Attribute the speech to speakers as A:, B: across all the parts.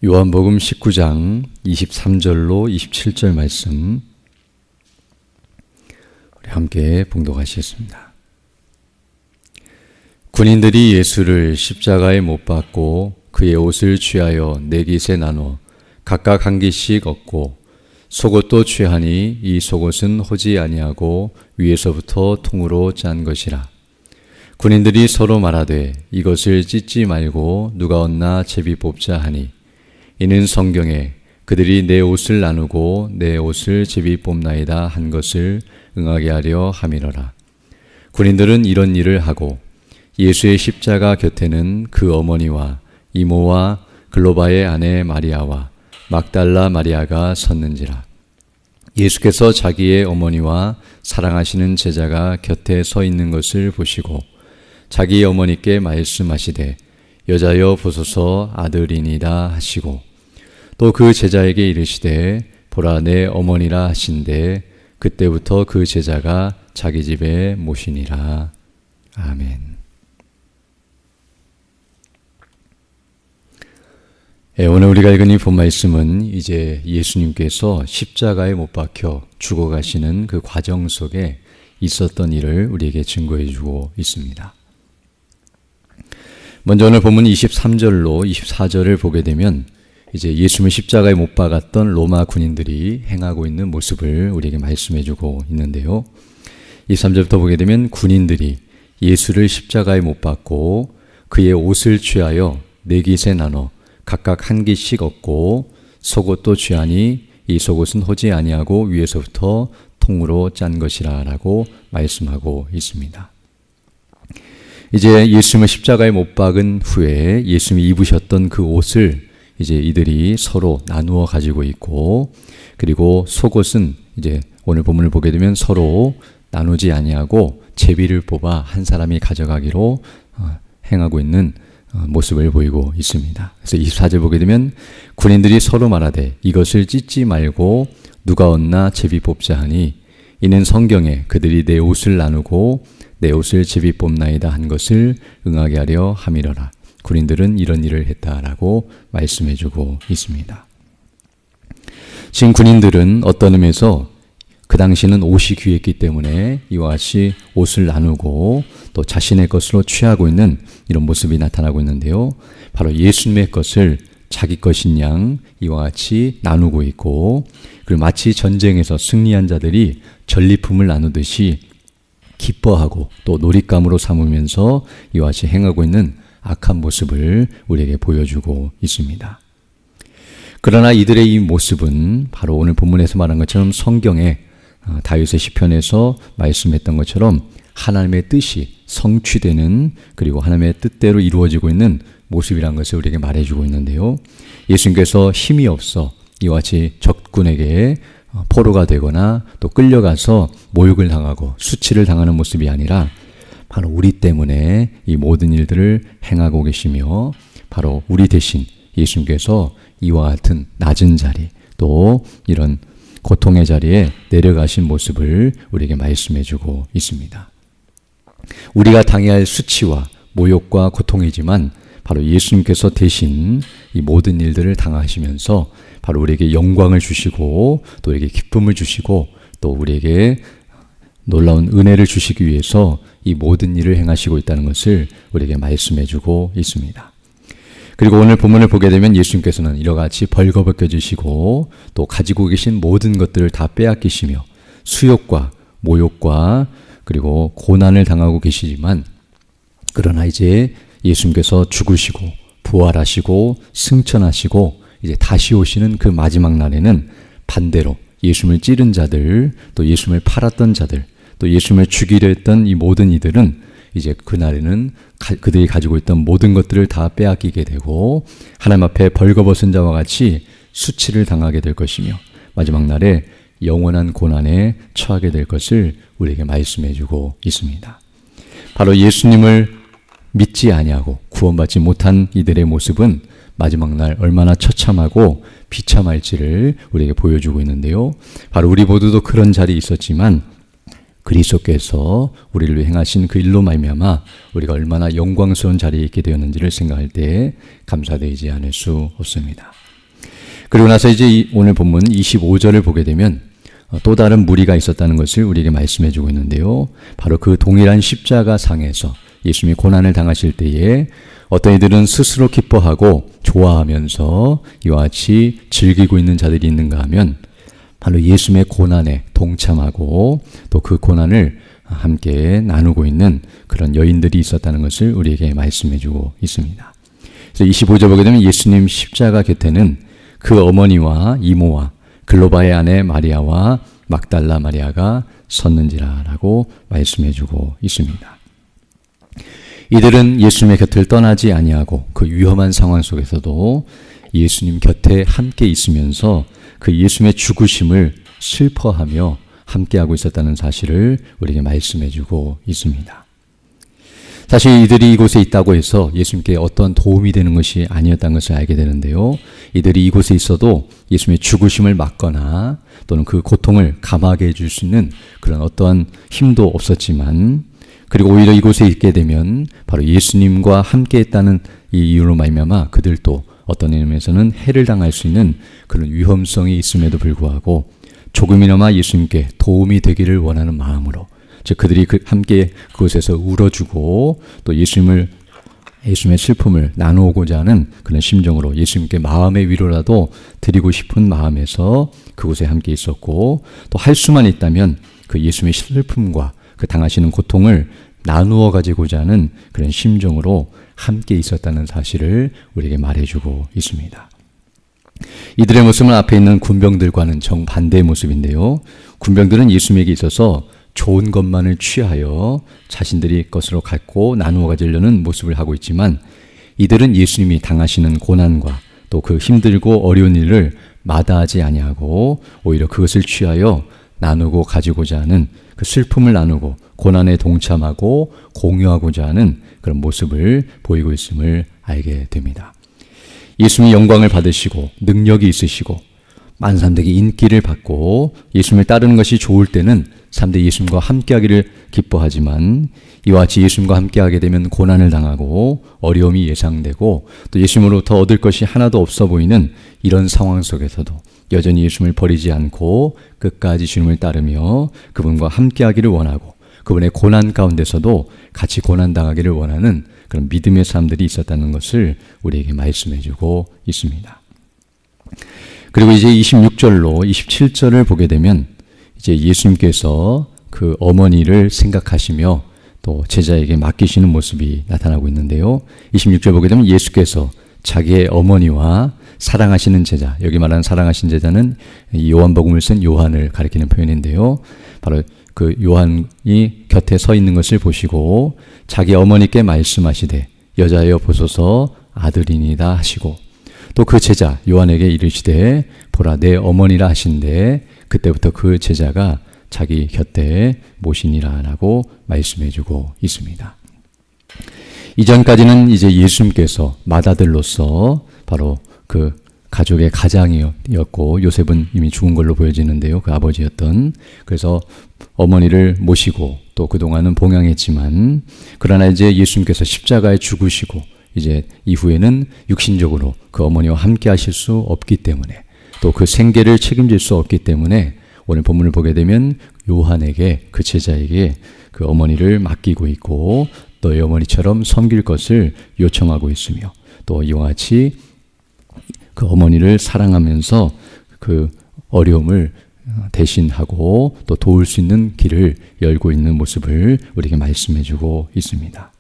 A: 요한복음 19장 23절로 27절 말씀 우리 함께 봉독하시겠습니다. 군인들이 예수를 십자가에 못 박고 그의 옷을 취하여 네 깃에 나눠 각각 한 깃씩 얻고 속옷도 취하니 이 속옷은 호지 아니하고 위에서부터 통으로 짠 것이라. 군인들이 서로 말하되 이것을 찢지 말고 누가 얻나 제비 뽑자 하니 이는 성경에 그들이 내 옷을 나누고 내 옷을 제비 뽑나이다 한 것을 응하게 하려 함이로라. 군인들은 이런 일을 하고 예수의 십자가 곁에는 그 어머니와 이모와 글로바의 아내 마리아와 막달라 마리아가 섰는지라. 예수께서 자기의 어머니와 사랑하시는 제자가 곁에 서 있는 것을 보시고 자기 어머니께 말씀하시되 여자여 보소서 아들이니이다 하시고 또 그 제자에게 이르시되 보라 내 어머니라 하신대 그때부터 그 제자가 자기 집에 모시니라. 아멘. 오늘 우리가 읽은 이 본 말씀은 이제 예수님께서 십자가에 못 박혀 죽어가시는 그 과정 속에 있었던 일을 우리에게 증거해 주고 있습니다. 먼저 오늘 본문 23절로 24절을 보게 되면 이제 예수님을 십자가에 못 박았던 로마 군인들이 행하고 있는 모습을 우리에게 말씀해 주고 있는데요. 23절부터 보게 되면 군인들이 예수를 십자가에 못 박고 그의 옷을 취하여 네 깃에 나눠 각각 한 깃씩 얻고 속옷도 취하니 이 속옷은 호지 아니하고 위에서부터 통으로 짠 것이라 라고 말씀하고 있습니다. 이제 예수님을 십자가에 못 박은 후에 예수님이 입으셨던 그 옷을 이제 이들이 서로 나누어 가지고 있고, 그리고 속옷은 이제 오늘 본문을 보게 되면 서로 나누지 아니하고 제비를 뽑아 한 사람이 가져가기로 행하고 있는 모습을 보이고 있습니다. 그래서 24절 보게 되면 군인들이 서로 말하되 이것을 찢지 말고 누가 얻나 제비 뽑자 하니 이는 성경에 그들이 내 옷을 나누고 내 옷을 제비 뽑나이다 한 것을 응하게 하려 함이로라. 군인들은 이런 일을 했다라고 말씀해주고 있습니다. 지금 군인들은 어떤 의미에서 그 당시는 옷이 귀했기 때문에 이와 같이 옷을 나누고 또 자신의 것으로 취하고 있는 이런 모습이 나타나고 있는데요. 바로 예수님의 것을 자기 것인 양 이와 같이 나누고 있고, 그리고 마치 전쟁에서 승리한 자들이 전리품을 나누듯이 기뻐하고 또 놀잇감으로 삼으면서 이와 같이 행하고 있는 악한 모습을 우리에게 보여주고 있습니다. 그러나 이들의 이 모습은 바로 오늘 본문에서 말한 것처럼 성경에 다윗의 시편에서 말씀했던 것처럼 하나님의 뜻이 성취되는, 그리고 하나님의 뜻대로 이루어지고 있는 모습이라는 것을 우리에게 말해주고 있는데요. 예수님께서 힘이 없어 이와 같이 적군에게 포로가 되거나 또 끌려가서 모욕을 당하고 수치를 당하는 모습이 아니라 바로 우리 때문에 이 모든 일들을 행하고 계시며 바로 우리 대신 예수님께서 이와 같은 낮은 자리 또 이런 고통의 자리에 내려가신 모습을 우리에게 말씀해주고 있습니다. 우리가 당해야 할 수치와 모욕과 고통이지만 바로 예수님께서 대신 이 모든 일들을 당하시면서 바로 우리에게 영광을 주시고 또 우리에게 기쁨을 주시고 또 우리에게 놀라운 은혜를 주시기 위해서 이 모든 일을 행하시고 있다는 것을 우리에게 말씀해주고 있습니다. 그리고 오늘 본문을 보게 되면 예수님께서는 이와 같이 벌거벗겨 주시고 또 가지고 계신 모든 것들을 다 빼앗기시며 수욕과 모욕과 그리고 고난을 당하고 계시지만, 그러나 이제 예수님께서 죽으시고 부활하시고 승천하시고 이제 다시 오시는 그 마지막 날에는 반대로 예수님을 찌른 자들, 또 예수님을 팔았던 자들, 또 예수님을 죽이려 했던 이 모든 이들은 이제 그날에는 그들이 가지고 있던 모든 것들을 다 빼앗기게 되고 하나님 앞에 벌거벗은 자와 같이 수치를 당하게 될 것이며 마지막 날에 영원한 고난에 처하게 될 것을 우리에게 말씀해주고 있습니다. 바로 예수님을 믿지 아니하고 구원받지 못한 이들의 모습은 마지막 날 얼마나 처참하고 비참할지를 우리에게 보여주고 있는데요. 바로 우리 모두도 그런 자리에 있었지만 그리스도께서 우리를 위해 행하신 그 일로 말미암아 우리가 얼마나 영광스러운 자리에 있게 되었는지를 생각할 때 감사되지 않을 수 없습니다. 그리고 나서 이제 오늘 본문 25절을 보게 되면 또 다른 무리가 있었다는 것을 우리에게 말씀해 주고 있는데요. 바로 그 동일한 십자가 상에서 예수님이 고난을 당하실 때에 어떤 이들은 스스로 기뻐하고 좋아하면서 이와 같이 즐기고 있는 자들이 있는가 하면 바로 예수님의 고난에 동참하고 또 그 고난을 함께 나누고 있는 그런 여인들이 있었다는 것을 우리에게 말씀해 주고 있습니다. 그래서 25절 보게 되면 예수님 십자가 곁에는 그 어머니와 이모와 글로바의 아내 마리아와 막달라 마리아가 섰는지라라고 말씀해 주고 있습니다. 이들은 예수님의 곁을 떠나지 아니하고 그 위험한 상황 속에서도 예수님 곁에 함께 있으면서 그 예수님의 죽으심을 슬퍼하며 함께하고 있었다는 사실을 우리에게 말씀해 주고 있습니다. 사실 이들이 이곳에 있다고 해서 예수님께 어떤 도움이 되는 것이 아니었다는 것을 알게 되는데요. 이들이 이곳에 있어도 예수님의 죽으심을 막거나 또는 그 고통을 감하게 해줄 수 있는 그런 어떠한 힘도 없었지만, 그리고 오히려 이곳에 있게 되면 바로 예수님과 함께 했다는 이 이유로 말미암아 그들도 어떤 의미에서는 해를 당할 수 있는 그런 위험성이 있음에도 불구하고 조금이나마 예수님께 도움이 되기를 원하는 마음으로, 즉 그들이 함께 그곳에서 울어주고 또 예수님의 슬픔을 나누고자 하는 그런 심정으로 예수님께 마음의 위로라도 드리고 싶은 마음에서 그곳에 함께 있었고, 또 할 수만 있다면 그 예수님의 슬픔과 그 당하시는 고통을 나누어 가지고자 하는 그런 심정으로 함께 있었다는 사실을 우리에게 말해주고 있습니다. 이들의 모습은 앞에 있는 군병들과는 정반대의 모습인데요. 군병들은 예수님에게 있어서 좋은 것만을 취하여 자신들이 것으로 갖고 나누어 가지려는 모습을 하고 있지만, 이들은 예수님이 당하시는 고난과 또 그 힘들고 어려운 일을 마다하지 아니하고 오히려 그것을 취하여 나누고 가지고자 하는 그 슬픔을 나누고 고난에 동참하고 공유하고자 하는 그런 모습을 보이고 있음을 알게 됩니다. 예수님이 영광을 받으시고 능력이 있으시고 많은 사람들에게 인기를 받고 예수님을 따르는 것이 좋을 때는 사람들이 예수님과 함께하기를 기뻐하지만, 이와 같이 예수님과 함께하게 되면 고난을 당하고 어려움이 예상되고 또 예수님으로부터 얻을 것이 하나도 없어 보이는 이런 상황 속에서도 여전히 예수님을 버리지 않고 끝까지 주님을 따르며 그분과 함께하기를 원하고 그분의 고난 가운데서도 같이 고난당하기를 원하는 그런 믿음의 사람들이 있었다는 것을 우리에게 말씀해 주고 있습니다. 그리고 이제 26절로 27절을 보게 되면 이제 예수님께서 그 어머니를 생각하시며 또 제자에게 맡기시는 모습이 나타나고 있는데요. 26절 보게 되면 예수께서 자기의 어머니와 사랑하시는 제자, 여기 말하는 사랑하신 제자는 요한복음을 쓴 요한을 가리키는 표현인데요. 바로 그 요한이 곁에 서 있는 것을 보시고 자기 어머니께 말씀하시되 여자여 보소서 아들이니다 하시고, 또 그 제자 요한에게 이르시되 보라 내 어머니라 하신데 그때부터 그 제자가 자기 곁에 모시니라라고 말씀해 주고 있습니다. 이전까지는 이제 예수님께서 맏아들로서 바로 그 가족의 가장이었고 요셉은 이미 죽은 걸로 보여지는데요. 그 아버지였던. 그래서 어머니를 모시고 또 그동안은 봉양했지만, 그러나 이제 예수님께서 십자가에 죽으시고 이제 이후에는 육신적으로 그 어머니와 함께 하실 수 없기 때문에 또 그 생계를 책임질 수 없기 때문에 오늘 본문을 보게 되면 요한에게, 그 제자에게 그 어머니를 맡기고 있고 너희 어머니처럼 섬길 것을 요청하고 있으며, 또 이와 같이 그 어머니를 사랑하면서 그 어려움을 대신하고 또 도울 수 있는 길을 열고 있는 모습을 우리에게 말씀해 주고 있습니다.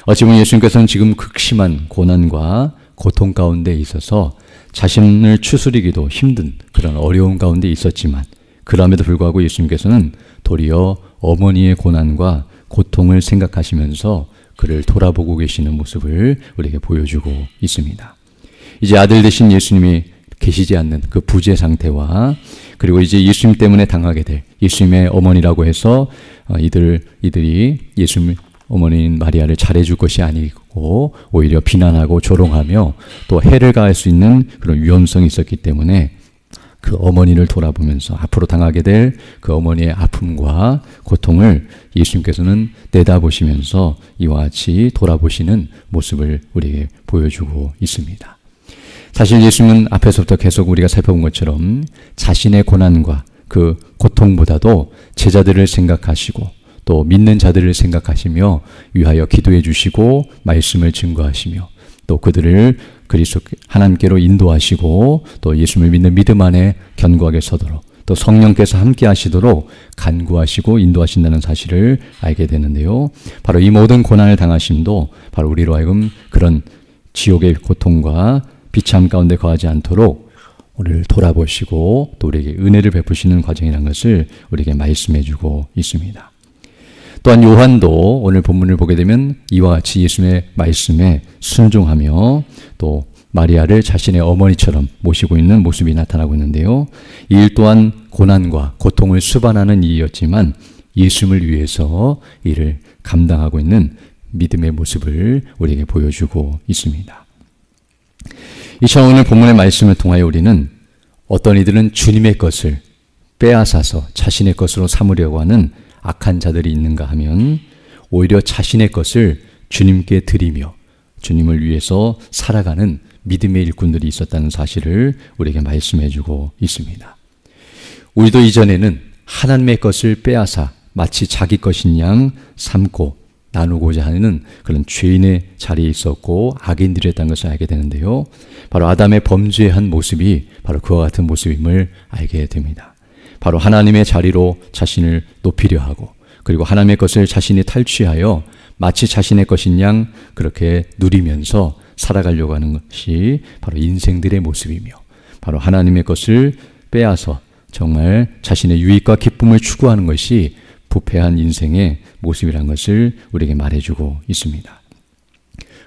A: 어찌 보면 예수님께서는 지금 극심한 고난과 고통 가운데 있어서 자신을 추스리기도 힘든 그런 어려움 가운데 있었지만, 그럼에도 불구하고 예수님께서는 도리어 어머니의 고난과 고통을 생각하시면서 그를 돌아보고 계시는 모습을 우리에게 보여주고 있습니다. 이제 아들 되신 예수님이 계시지 않는 그 부재 상태와, 그리고 이제 예수님 때문에 당하게 될 예수님의 어머니라고 해서 이들이 예수님 어머니인 마리아를 잘해줄 것이 아니고 오히려 비난하고 조롱하며 또 해를 가할 수 있는 그런 위험성이 있었기 때문에 그 어머니를 돌아보면서 앞으로 당하게 될 그 어머니의 아픔과 고통을 예수님께서는 내다보시면서 이와 같이 돌아보시는 모습을 우리에게 보여주고 있습니다. 사실 예수님은 앞에서부터 계속 우리가 살펴본 것처럼 자신의 고난과 그 고통보다도 제자들을 생각하시고 또 믿는 자들을 생각하시며 위하여 기도해 주시고 말씀을 증거하시며 또 그들을 그리스도 하나님께로 인도하시고 또 예수님을 믿는 믿음 안에 견고하게 서도록 또 성령께서 함께 하시도록 간구하시고 인도하신다는 사실을 알게 되는데요. 바로 이 모든 고난을 당하심도 바로 우리로 하여금 그런 지옥의 고통과 비참 가운데 거하지 않도록 우리를 돌아보시고 또 우리에게 은혜를 베푸시는 과정이라는 것을 우리에게 말씀해 주고 있습니다. 또한 요한도 오늘 본문을 보게 되면 이와 같이 예수님의 말씀에 순종하며 또 마리아를 자신의 어머니처럼 모시고 있는 모습이 나타나고 있는데요. 이 일 또한 고난과 고통을 수반하는 일이었지만 예수님을 위해서 이를 감당하고 있는 믿음의 모습을 우리에게 보여주고 있습니다. 이처럼 오늘 본문의 말씀을 통하여 우리는 어떤 이들은 주님의 것을 빼앗아서 자신의 것으로 삼으려고 하는 악한 자들이 있는가 하면 오히려 자신의 것을 주님께 드리며 주님을 위해서 살아가는 믿음의 일꾼들이 있었다는 사실을 우리에게 말씀해 주고 있습니다. 우리도 이전에는 하나님의 것을 빼앗아 마치 자기 것인 양 삼고 나누고자 하는 그런 죄인의 자리에 있었고 악인들이었다는 것을 알게 되는데요. 바로 아담의 범죄한 모습이 바로 그와 같은 모습임을 알게 됩니다. 바로 하나님의 자리로 자신을 높이려 하고 그리고 하나님의 것을 자신이 탈취하여 마치 자신의 것인 양 그렇게 누리면서 살아가려고 하는 것이 바로 인생들의 모습이며 바로 하나님의 것을 빼앗아 정말 자신의 유익과 기쁨을 추구하는 것이 부패한 인생의 모습이라는 것을 우리에게 말해주고 있습니다.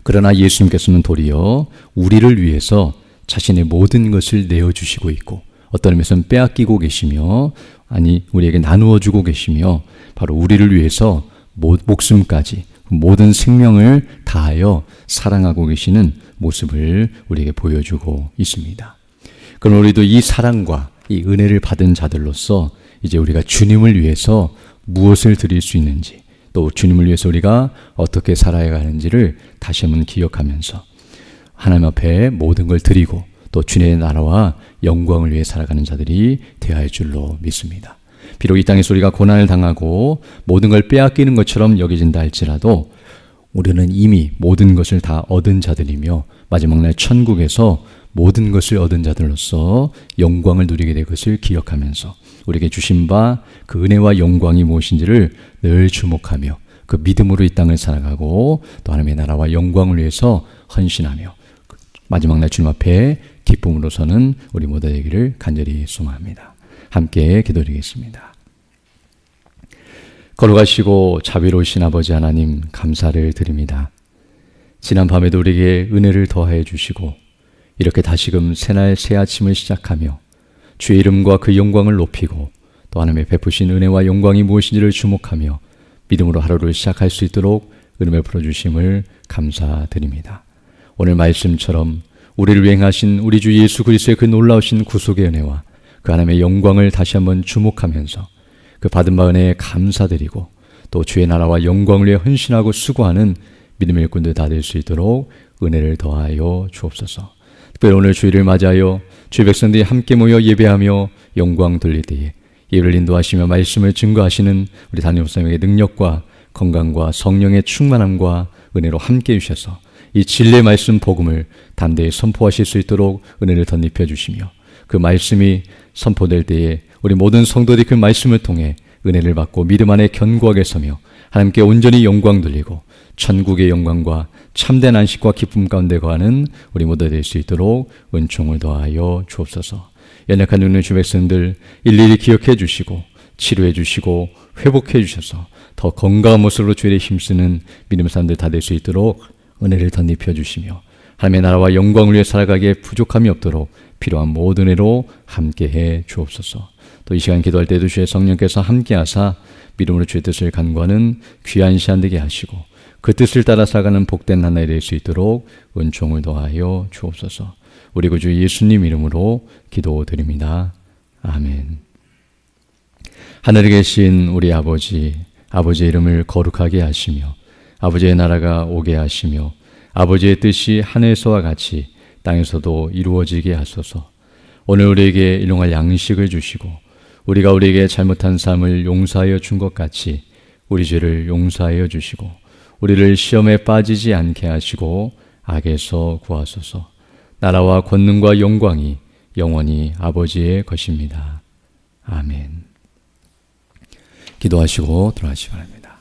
A: 그러나 예수님께서는 도리어 우리를 위해서 자신의 모든 것을 내어주시고 있고 어떤 의미에서는 빼앗기고 계시며 아니 우리에게 나누어 주고 계시며 바로 우리를 위해서 목숨까지 모든 생명을 다하여 사랑하고 계시는 모습을 우리에게 보여주고 있습니다. 그럼 우리도 이 사랑과 이 은혜를 받은 자들로서 이제 우리가 주님을 위해서 무엇을 드릴 수 있는지 또 주님을 위해서 우리가 어떻게 살아야 하는지를 다시 한번 기억하면서 하나님 앞에 모든 걸 드리고 또 주님의 나라와 영광을 위해 살아가는 자들이 되어야 할 줄로 믿습니다. 비록 이 땅에서 우리가 고난을 당하고 모든 걸 빼앗기는 것처럼 여겨진다 할지라도 우리는 이미 모든 것을 다 얻은 자들이며 마지막 날 천국에서 모든 것을 얻은 자들로서 영광을 누리게 될 것을 기억하면서 우리에게 주신 바 그 은혜와 영광이 무엇인지를 늘 주목하며 그 믿음으로 이 땅을 살아가고 또 하나님의 나라와 영광을 위해서 헌신하며 마지막 날 주님 앞에 기쁨으로 서는 우리 모두 되기를 간절히 소망합니다. 함께 기도드리겠습니다. 걸어가시고 자비로우신 아버지 하나님 감사를 드립니다. 지난 밤에도 우리에게 은혜를 더하여 주시고 이렇게 다시금 새날 새 아침을 시작하며 주의 이름과 그 영광을 높이고 또 하나님의 베푸신 은혜와 영광이 무엇인지를 주목하며 믿음으로 하루를 시작할 수 있도록 은혜를 풀어주심을 감사드립니다. 오늘 말씀처럼 우리를 위행하신 우리 주 예수 그리스도의 그 놀라우신 구속의 은혜와 그 하나님의 영광을 다시 한번 주목하면서 그 받은 바 은혜에 감사드리고 또 주의 나라와 영광을 위해 헌신하고 수고하는 믿음의 일꾼들 다 될 수 있도록 은혜를 더하여 주옵소서. 특별히 오늘 주일을 맞이하여 주의 백성들이 함께 모여 예배하며 영광 돌릴 때에 예배를 인도하시며 말씀을 증거하시는 우리 담임 목사님에게 능력과 건강과 성령의 충만함과 은혜로 함께 해주셔서 이 진리의 말씀 복음을 담대히 선포하실 수 있도록 은혜를 덧입혀 주시며 그 말씀이 선포될 때에 우리 모든 성도들이 그 말씀을 통해 은혜를 받고 믿음 안에 견고하게 서며 하나님께 온전히 영광 돌리고 천국의 영광과 참된 안식과 기쁨 가운데 거하는 우리 모두 될 수 있도록 은총을 더하여 주옵소서. 연약한 눈의 주 백성들 일일이 기억해 주시고 치료해 주시고 회복해 주셔서 더 건강한 모습으로 주의 힘쓰는 믿음의 사람들 다 될 수 있도록 은혜를 덧입혀 주시며 하나님의 나라와 영광을 위해 살아가기에 부족함이 없도록 필요한 모든 애로 함께해 주옵소서. 또 이 시간 기도할 때도 주의 성령께서 함께하사 믿음으로 주의 뜻을 간구하는 귀한 시간 되게 하시고 그 뜻을 따라 살아가는 복된 하나가 될 수 있도록 은총을 더하여 주옵소서. 우리 구주 예수님 이름으로 기도드립니다. 아멘. 하늘에 계신 우리 아버지, 아버지의 이름을 거룩하게 하시며 아버지의 나라가 오게 하시며 아버지의 뜻이 하늘에서와 같이 땅에서도 이루어지게 하소서. 오늘 우리에게 일용할 양식을 주시고 우리가 우리에게 잘못한 삶을 용서하여 준 것 같이 우리 죄를 용서하여 주시고 우리를 시험에 빠지지 않게 하시고 악에서 구하소서. 나라와 권능과 영광이 영원히 아버지의 것입니다. 아멘. 기도하시고 들어가시기 바랍니다.